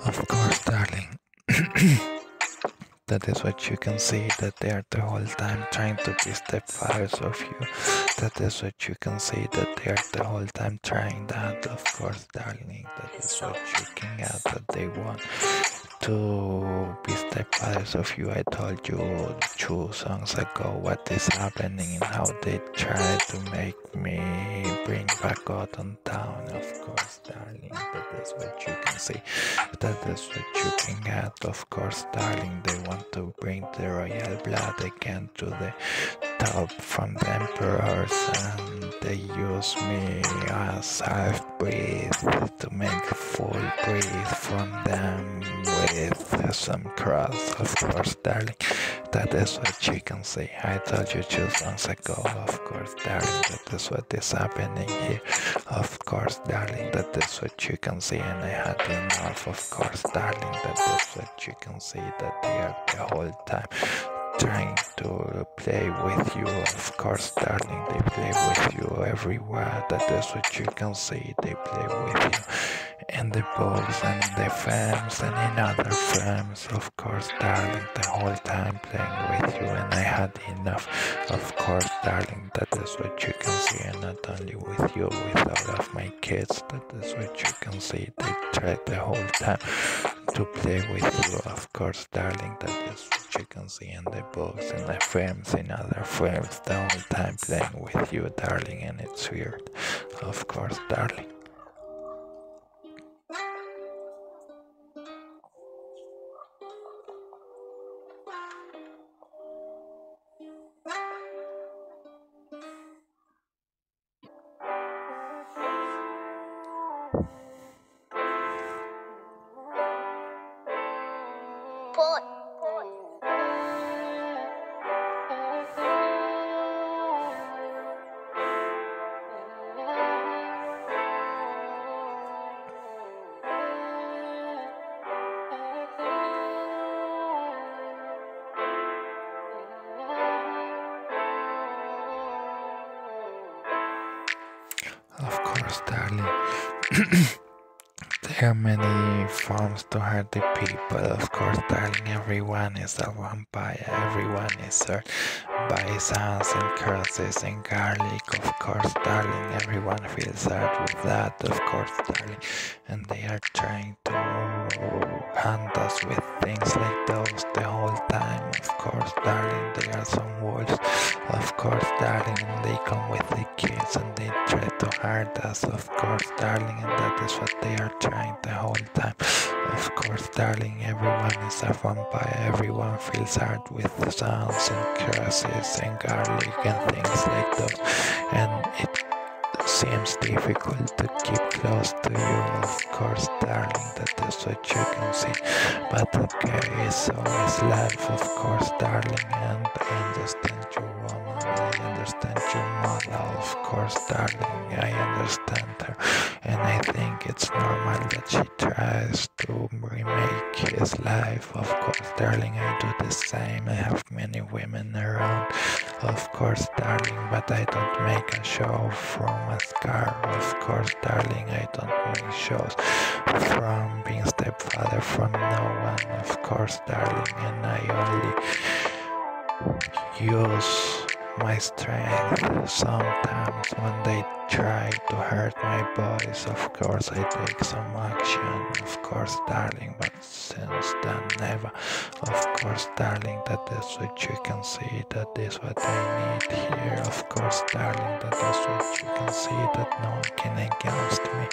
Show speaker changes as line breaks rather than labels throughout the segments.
Of course, darling. That is what you can see, that they are the whole time trying to be stepfathers of you. That is what you can see, that they are the whole time trying that. Of course, darling, that is what you can get, that they want to be stepfathers of you. I told you 2 songs ago what is happening and how they try to make me bring back God on town. Of course, darling, that is what you can see. That is what you can get. Of course, darling, they want to bring the royal blood again to the top from the emperors, and they use me as half-breed to make a full breed from them with some cross. Of course, darling, that is what you can see. I told you 2 songs ago. Of course, darling, that is what is happening here. Of course, darling, that is what you can see, and I had enough. Of course, darling, that is what you can see, that they are the whole time trying to play with you. Of course, darling, they play with you everywhere. That is what you can see. They play with you in the books and in the films and in other films. Of course, darling, the whole time playing with you, and I had enough. Of course, darling, that is what you can see, and not only with you, with all of my kids. That is what you can see. They try the whole time to play with you. Of course, darling, that is what you can see in the books, in the films, in other films, the whole time playing with you, darling, and it's weird. Of course, darling. Of course, darling. There are many forms to hurt the people. Of course, darling, everyone is a vampire. Everyone is hurt by sounds and curses and garlic. Of course, darling, everyone feels hurt with that. Of course, darling, and they are trying to hunt us with things like those the whole time. Of course, darling, there are some wolves. Of course, darling, and they come with the kids and they try to hurt us. Of course, darling, and that is what they are trying the whole time. Of course, darling, everyone is a vampire. Everyone feels hurt with the sounds and curses and garlic and things like those. And it seems difficult to keep close to you. Of course, darling, that is what you can see. But okay, so is life. Of course, darling, and I understand your woman. I understand your mother. Of course, darling, I understand her. And I think it's normal that she tries to remake his life. Of course, darling, I do the same. I have many women around. Of course, darling, but I don't make a show from a scar. Of course, darling, I don't make shows from being stepfather from no one. Of course, darling, and I only use my strength sometimes when they try to hurt my boys. Of course, I take some action. Of course, darling, but since then, never. Of course, darling, that is what you can see. That is what I need here. Of course, darling, that is what you can see. That no one can against me.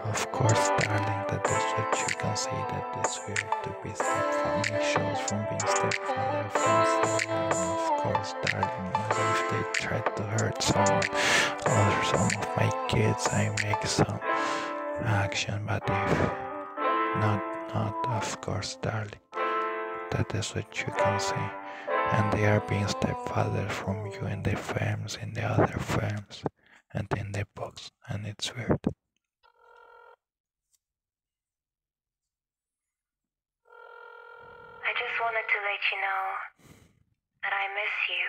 Of course, darling, that is what you can see. That is weird to be stepfather. Shows from being stepfather from someone. Of course, darling, if they try to hurt someone or some of my kids, I make some action. But if not, of course, darling, that is what you can see. And they are being stepfathers from you in the firms, in the other firms, and in the books, and it's weird.
you know that I miss you.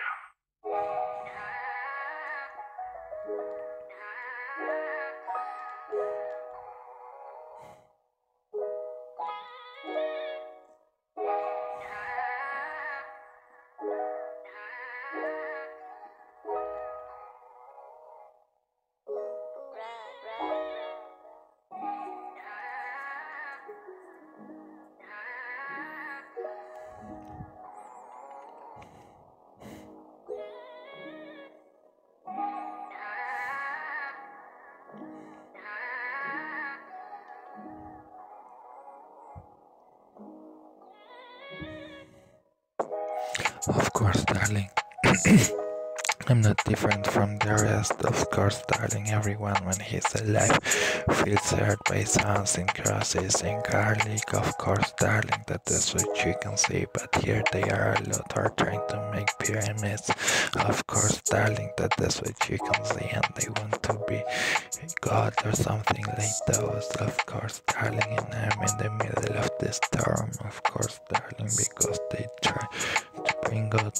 Of course, darling. I'm not different from the rest, of course, darling. Everyone, when he's alive, feels hurt by sounds and crosses and garlic. Of course, darling, that is what you can see. But here they are a lot, are trying to make pyramids. Of course, darling, that is what you can see. And they want to be God or something like those. Of course, darling, and I'm in the middle of the storm. Of course, darling, because they try to bring God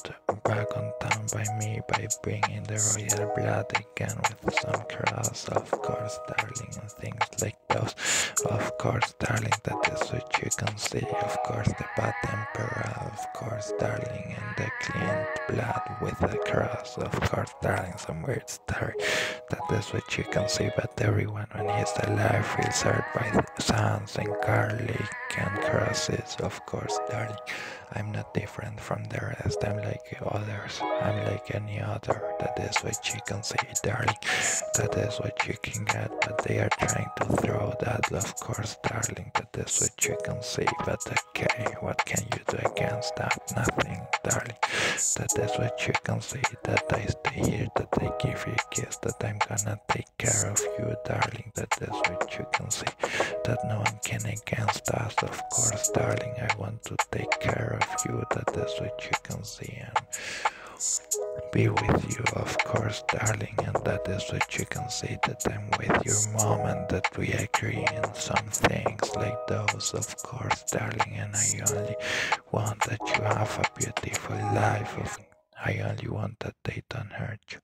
back on town by me, by bringing the royal blood again with some cross. Of course, darling, and things like those. Of course, darling, that is what you can see. Of course, the bad emperor. Of course, darling, and the clean blood with the cross. Of course, darling, some weird story. That is what you can see. But everyone, when he's alive, feels hurt by the sounds and garlic and crosses. Of course, darling, I'm not different from the rest. I'm like others. I'm like any other. That is what you can see, darling. That is what you can get. But they are trying to throw that, of course, darling. That is what you can see. But okay, what can you do against that? Nothing, darling. That is what you can see. That I stay here. That I give you a kiss. That I'm gonna take care of you, darling. That is what you can see. That no one can against us, of course, darling. I want to take care of you. That is what you can see, and be with you, of course, darling. And that is what you can see, that I'm with your mom and that we agree in some things like those, of course, darling. And I only want that you have a beautiful life. I only want that they don't hurt you.